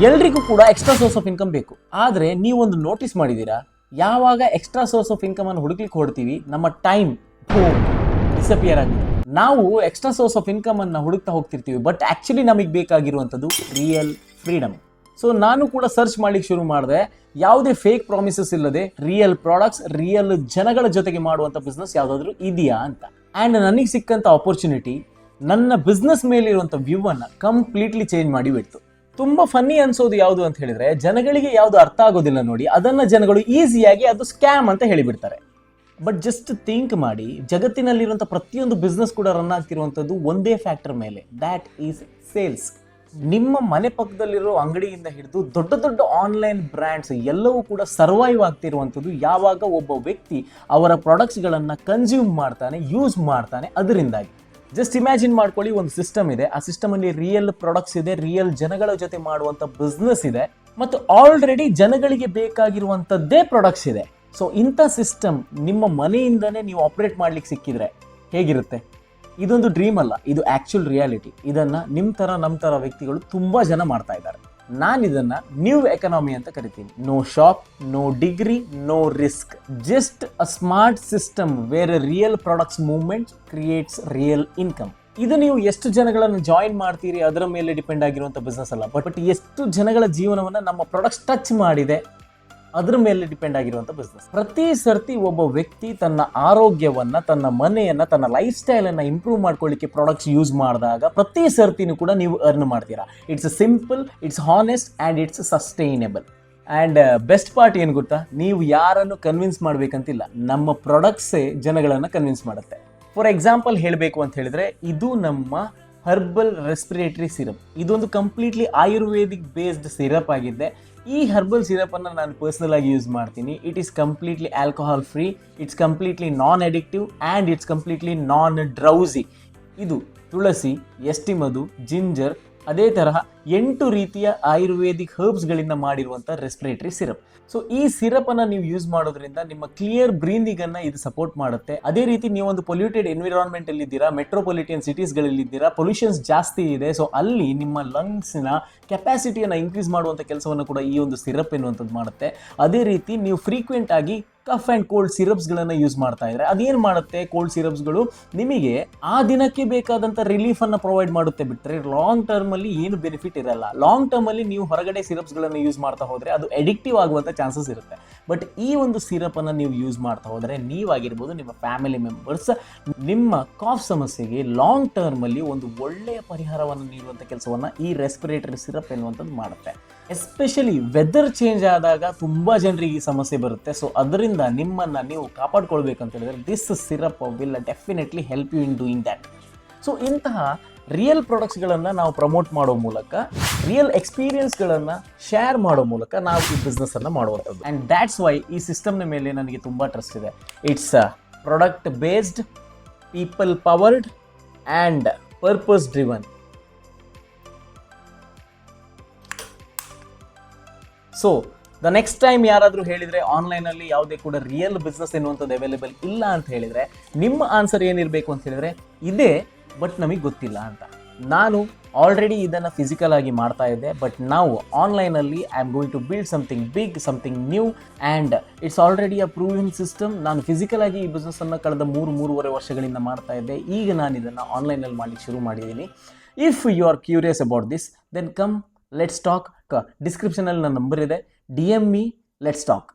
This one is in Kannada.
ಎಲ್ರಿಗೂ ಕೂಡ ಎಕ್ಸ್ಟ್ರಾ ಸೋರ್ಸ್ ಆಫ್ ಇನ್ಕಮ್ ಬೇಕು. ಆದರೆ ನೀವೊಂದು ನೋಟಿಸ್ ಮಾಡಿದ್ದೀರಾ, ಯಾವಾಗ ಎಕ್ಸ್ಟ್ರಾ ಸೋರ್ಸ್ ಆಫ್ ಇನ್ಕಮ್ ಅನ್ನು ಹುಡುಕ್ಲಿಕ್ಕೆ ಹೊಡ್ತೀವಿ, ನಮ್ಮ ಟೈಮ್ ಡಿಸಪಿಯರ್ ಆಗಿದೆ. ನಾವು ಎಕ್ಸ್ಟ್ರಾ ಸೋರ್ಸ್ ಆಫ್ ಇನ್ಕಮ್ ಅನ್ನು ಹುಡುಕ್ತಾ ಹೋಗ್ತಿರ್ತೀವಿ, ಬಟ್ ಆಕ್ಚುಲಿ ನಮಗೆ ಬೇಕಾಗಿರುವಂಥದ್ದು ರಿಯಲ್ ಫ್ರೀಡಮ್. ಸೊ ನಾನು ಕೂಡ ಸರ್ಚ್ ಮಾಡ್ಲಿಕ್ಕೆ ಶುರು ಮಾಡಿದೆ, ಯಾವುದೇ ಫೇಕ್ ಪ್ರಾಮಿಸಸ್ ಇಲ್ಲದೆ ರಿಯಲ್ ಪ್ರಾಡಕ್ಟ್ಸ್, ರಿಯಲ್ ಜನಗಳ ಜೊತೆಗೆ ಮಾಡುವಂಥ ಬಿಸ್ನೆಸ್ ಯಾವುದಾದ್ರೂ ಇದೆಯಾ ಅಂತ. ಆ್ಯಂಡ್ ನನಗೆ ಸಿಕ್ಕಂಥ ಆಪರ್ಚುನಿಟಿ ನನ್ನ ಬಿಸ್ನೆಸ್ ಮೇಲಿರುವಂಥ ವ್ಯೂ ಅನ್ನು ಕಂಪ್ಲೀಟ್ಲಿ ಚೇಂಜ್ ಮಾಡಿ ಬಿಡ್ತು. ತುಂಬ ಫನ್ನಿ ಅನ್ಸೋದು ಯಾವುದು ಅಂತ ಹೇಳಿದ್ರೆ, ಜನಗಳಿಗೆ ಯಾವುದು ಅರ್ಥ ಆಗೋದಿಲ್ಲ ನೋಡಿ, ಅದನ್ನ ಜನಗಳು ಈಸಿಯಾಗಿ ಅದು ಸ್ಕ್ಯಾಮ್ ಅಂತ ಹೇಳಿಬಿಡ್ತಾರೆ. ಬಟ್ ಜಸ್ಟ್ ಥಿಂಕ್ ಮಾಡಿ, ಜಗತ್ತಿನಲ್ಲಿರುವಂಥ ಪ್ರತಿಯೊಂದು ಬಿಸ್ನೆಸ್ ಕೂಡ ರನ್ ಆಗ್ತಿರುವಂಥದ್ದು ಒಂದೇ ಫ್ಯಾಕ್ಟರ್ ಮೇಲೆ, ದ್ಯಾಟ್ ಈಸ್ ಸೇಲ್ಸ್. ನಿಮ್ಮ ಮನೆ ಪಕ್ಕದಲ್ಲಿರೋ ಅಂಗಡಿಯಿಂದ ಹಿಡಿದು ದೊಡ್ಡ ದೊಡ್ಡ ಆನ್ಲೈನ್ ಬ್ರ್ಯಾಂಡ್ಸ್ ಎಲ್ಲವೂ ಕೂಡ ಸರ್ವೈವ್ ಆಗ್ತಿರುವಂಥದ್ದು ಯಾವಾಗ ಒಬ್ಬ ವ್ಯಕ್ತಿ ಅವರ ಪ್ರಾಡಕ್ಟ್ಸ್ಗಳನ್ನು ಕನ್ಸ್ಯೂಮ್ ಮಾಡ್ತಾನೆ, ಯೂಸ್ ಮಾಡ್ತಾನೆ. ಅದರಿಂದಾಗಿ ಜಸ್ಟ್ ಇಮ್ಯಾಜಿನ್ ಮಾಡ್ಕೊಳ್ಳಿ, ಒಂದು ಸಿಸ್ಟಮ್ ಇದೆ, ಆ ಸಿಸ್ಟಮ್ ಅಲ್ಲಿ ರಿಯಲ್ ಪ್ರಾಡಕ್ಟ್ಸ್ ಇದೆ, ರಿಯಲ್ ಜನಗಳ ಜೊತೆ ಮಾಡುವಂಥ ಬಿಸ್ನೆಸ್ ಇದೆ, ಮತ್ತು ಆಲ್ರೆಡಿ ಜನಗಳಿಗೆ ಬೇಕಾಗಿರುವಂಥದ್ದೇ ಪ್ರಾಡಕ್ಟ್ಸ್ ಇದೆ. ಸೊ ಇಂಥ ಸಿಸ್ಟಮ್ ನಿಮ್ಮ ಮನೆಯಿಂದನೇ ನೀವು ಆಪರೇಟ್ ಮಾಡ್ಲಿಕ್ಕೆ ಸಿಕ್ಕಿದ್ರೆ ಹೇಗಿರುತ್ತೆ? ಇದೊಂದು ಡ್ರೀಮ್ ಅಲ್ಲ, ಇದು ಆಕ್ಚುಲ್ ರಿಯಾಲಿಟಿ. ಇದನ್ನ ನಮ್ಮ ಥರ ವ್ಯಕ್ತಿಗಳು ತುಂಬಾ ಜನ ಮಾಡ್ತಾ ಇದ್ದಾರೆ. ನಾನು ಇದನ್ನ ನ್ಯೂ ಎಕನಾಮಿ ಅಂತ ಕರಿತೀನಿ. No shop, no degree, no risk, just a smart system where real products movement creates real income. ಇದು ನೀವು ಎಷ್ಟು ಜನಗಳನ್ನು ಜಾಯಿನ್ ಮಾಡ್ತೀರಿ ಅದರ ಮೇಲೆ ಡಿಪೆಂಡ್ ಆಗಿರುವಂಥ ಬಿಸ್ನೆಸ್ ಅಲ್ಲ, ಬಟ್ ಎಷ್ಟು ಜನಗಳ ಜೀವನವನ್ನು ನಮ್ಮ ಪ್ರಾಡಕ್ಟ್ಸ್ ಟಚ್ ಮಾಡಿದೆ ಅದ್ರ ಮೇಲೆ ಡಿಪೆಂಡ್ ಆಗಿರುವಂಥ ಬಿಸ್ನೆಸ್. ಪ್ರತಿ ಸರ್ತಿ ಒಬ್ಬ ವ್ಯಕ್ತಿ ತನ್ನ ಆರೋಗ್ಯವನ್ನ, ತನ್ನ ಮನೆಯನ್ನ, ತನ್ನ ಲೈಫ್ ಸ್ಟೈಲನ್ನು ಇಂಪ್ರೂವ್ ಮಾಡ್ಕೊಳ್ಳಿಕ್ಕೆ ಪ್ರಾಡಕ್ಟ್ಸ್ ಯೂಸ್ ಮಾಡಿದಾಗ ಪ್ರತಿ ಸರ್ತಿನೂ ಕೂಡ ನೀವು ಅರ್ನ್ ಮಾಡ್ತೀರಾ. It's simple, it's honest and it's sustainable. And best part ಏನು ಗೊತ್ತಾ, ನೀವು ಯಾರನ್ನು ಕನ್ವಿನ್ಸ್ ಮಾಡಬೇಕಂತಿಲ್ಲ, ನಮ್ಮ ಪ್ರಾಡಕ್ಟ್ಸೇ ಜನಗಳನ್ನು ಕನ್ವಿನ್ಸ್ ಮಾಡುತ್ತೆ. ಫಾರ್ ಎಕ್ಸಾಂಪಲ್ ಹೇಳಬೇಕು ಅಂತ ಹೇಳಿದ್ರೆ, ಇದು ನಮ್ಮ ಹರ್ಬಲ್ ರೆಸ್ಪಿರೇಟರಿ ಸಿರಪ್. ಇದೊಂದು ಕಂಪ್ಲೀಟ್ಲಿ ಆಯುರ್ವೇದಿಕ್ ಬೇಸ್ಡ್ ಸಿರಪ್ ಆಗಿದೆ. ಈ ಹರ್ಬಲ್ ಸಿರಪನ್ನು ನಾನು ಪರ್ಸನಲ್ ಆಗಿ ಯೂಸ್ ಮಾಡ್ತೀನಿ. It is completely alcohol free, it's completely non addictive and it's completely non drowsy. ಇದು ತುಳಸಿ, ಎಸ್ಟಿಮದು, ಜಿಂಜರ್, ಅದೇ ತರಹ 8 ರೀತಿಯ ಆಯುರ್ವೇದಿಕ್ ಹರ್ಬ್ಸ್ಗಳಿಂದ ಮಾಡಿರುವಂಥ ರೆಸ್ಪಿರೇಟರಿ ಸಿರಪ್. ಸೊ ಈ ಸಿರಪನ್ನು ನೀವು ಯೂಸ್ ಮಾಡೋದ್ರಿಂದ ನಿಮ್ಮ ಕ್ಲಿಯರ್ ಬ್ರೀದಿಂಗನ್ನು ಇದು ಸಪೋರ್ಟ್ ಮಾಡುತ್ತೆ. ಅದೇ ರೀತಿ ನೀವೊಂದು ಪೊಲ್ಯೂಟೆಡ್ ಎನ್ವಿರಾನ್ಮೆಂಟ್ ಅಲ್ಲಿ ಇದ್ದೀರಾ, ಮೆಟ್ರೋಪಾಲಿಟನ್ ಸಿಟೀಸ್ಗಳಲ್ಲಿ ಇದ್ದೀರಾ, ಪೊಲ್ಯೂಷನ್ಸ್ ಜಾಸ್ತಿ ಇದೆ, ಸೊ ಅಲ್ಲಿ ನಿಮ್ಮ ಲಂಗ್ಸ್ನ ಕೆಪಾಸಿಟಿಯನ್ನು ಇನ್ಕ್ರೀಸ್ ಮಾಡುವಂಥ ಕೆಲಸವನ್ನು ಕೂಡ ಈ ಒಂದು ಸಿರಪ್ ಎನ್ನುವಂಥದ್ದು ಮಾಡುತ್ತೆ. ಅದೇ ರೀತಿ ನೀವು ಫ್ರೀಕ್ವೆಂಟ್ ಆಗಿ ಕಫ್ ಆ್ಯಂಡ್ ಕೋಲ್ಡ್ ಸಿರಪ್ಸ್ಗಳನ್ನು ಯೂಸ್ ಮಾಡ್ತಾ ಇದ್ರೆ ಅದೇನು ಮಾಡುತ್ತೆ, ಕೋಲ್ಡ್ ಸಿರಪ್ಸ್ಗಳು ನಿಮಗೆ ಆ ದಿನಕ್ಕೆ ಬೇಕಾದಂಥ ರಿಲೀಫನ್ನು ಪ್ರೊವೈಡ್ ಮಾಡುತ್ತೆ, ಬಿಟ್ಟರೆ ಲಾಂಗ್ ಟರ್ಮಲ್ಲಿ ಏನು ಬೆನಿಫಿಟ್ ಇರಲ್ಲ. ಲಾಂಗ್ ಟರ್ಮಲ್ಲಿ ನೀವು ಹೊರಗಡೆ ಸಿರಪ್ಸ್ಗಳನ್ನು ಯೂಸ್ ಮಾಡ್ತಾ ಹೋದರೆ ಅದು ಅಡಿಕ್ಟಿವ್ ಆಗುವಂಥ ಚಾನ್ಸಸ್ ಇರುತ್ತೆ. ಬಟ್ ಈ ಒಂದು ಸಿರಪನ್ನು ನೀವು ಯೂಸ್ ಮಾಡ್ತಾ ಹೋದರೆ ನೀವಾಗಿರ್ಬೋದು, ನಿಮ್ಮ ಫ್ಯಾಮಿಲಿ ಮೆಂಬರ್ಸ್, ನಿಮ್ಮ ಕಾಫ್ ಸಮಸ್ಯೆಗೆ ಲಾಂಗ್ ಟರ್ಮಲ್ಲಿ ಒಂದು ಒಳ್ಳೆಯ ಪರಿಹಾರವನ್ನು ನೀಡುವಂಥ ಕೆಲಸವನ್ನು ಈ ರೆಸ್ಪಿರೇಟರಿ ಸಿರಪ್ ಎನ್ನುವಂಥದ್ದು ಮಾಡುತ್ತೆ. ಎಸ್ಪೆಷಲಿ ವೆದರ್ ಚೇಂಜ್ ಆದಾಗ ತುಂಬ ಜನರಿಗೆ ಈ ಸಮಸ್ಯೆ ಬರುತ್ತೆ. ಸೊ ಅದರಿಂದ ನಿಮ್ಮನ್ನು ನೀವು ಕಾಪಾಡ್ಕೊಳ್ಬೇಕಂತ ಹೇಳಿದ್ರೆ this syrup will definitely help you in doing that. So ಇಂತಹ ರಿಯಲ್ ಪ್ರಾಡಕ್ಟ್ಸ್ಗಳನ್ನು ನಾವು ಪ್ರಮೋಟ್ ಮಾಡೋ ಮೂಲಕ, ರಿಯಲ್ ಎಕ್ಸ್ಪೀರಿಯನ್ಸ್ಗಳನ್ನು ಶೇರ್ ಮಾಡೋ ಮೂಲಕ ನಾವು ಈ ಬಿಸ್ನೆಸ್ಸನ್ನು ಮಾಡುವಂಥದ್ದು. ಆ್ಯಂಡ್ ದ್ಯಾಟ್ಸ್ ವೈ ಈ ಸಿಸ್ಟಮ್ನ ಮೇಲೆ ನನಗೆ ತುಂಬ ಟ್ರಸ್ಟ್ ಇದೆ. It's product based, people powered and purpose driven. So the next time ಯಾರಾದರೂ ಹೇಳಿದರೆ ಆನ್ಲೈನಲ್ಲಿ ಯಾವುದೇ ಕೂಡ ರಿಯಲ್ ಬಿಸ್ನೆಸ್ ಎನ್ನುವಂಥದ್ದು ಅವೈಲೇಬಲ್ ಇಲ್ಲ ಅಂತ ಹೇಳಿದರೆ, ನಿಮ್ಮ ಆನ್ಸರ್ ಏನಿರಬೇಕು ಅಂತ ಹೇಳಿದರೆ, ಇದೇ ಬಟ್ ನಮಗೆ ಗೊತ್ತಿಲ್ಲ ಅಂತ. ನಾನು ಆಲ್ರೆಡಿ ಇದನ್ನು ಫಿಸಿಕಲ್ ಆಗಿ ಮಾಡ್ತಾ ಇದ್ದೆ, ಬಟ್ ನಾವು ಆನ್ಲೈನಲ್ಲಿ I am going to build something big, something new, and it's already a proving system. ನಾನು ಫಿಸಿಕಲ್ ಆಗಿ ಈ ಬಿಸ್ನೆಸ್ಸನ್ನು ಕಳೆದ 3-3.5 ವರ್ಷಗಳಿಂದ ಮಾಡ್ತಾ ಇದ್ದೆ. ಈಗ ನಾನು ಇದನ್ನು ಆನ್ಲೈನಲ್ಲಿ ಮಾಡಲಿಕ್ಕೆ ಶುರು ಮಾಡಿದ್ದೀನಿ. If you are curious about this, then come let's talk. ಡಿಸ್ಕ್ರಿಪ್ಷನಲ್ಲಿ ನನ್ನ ನಂಬರ್ ಇದೆ, DM me, let's talk.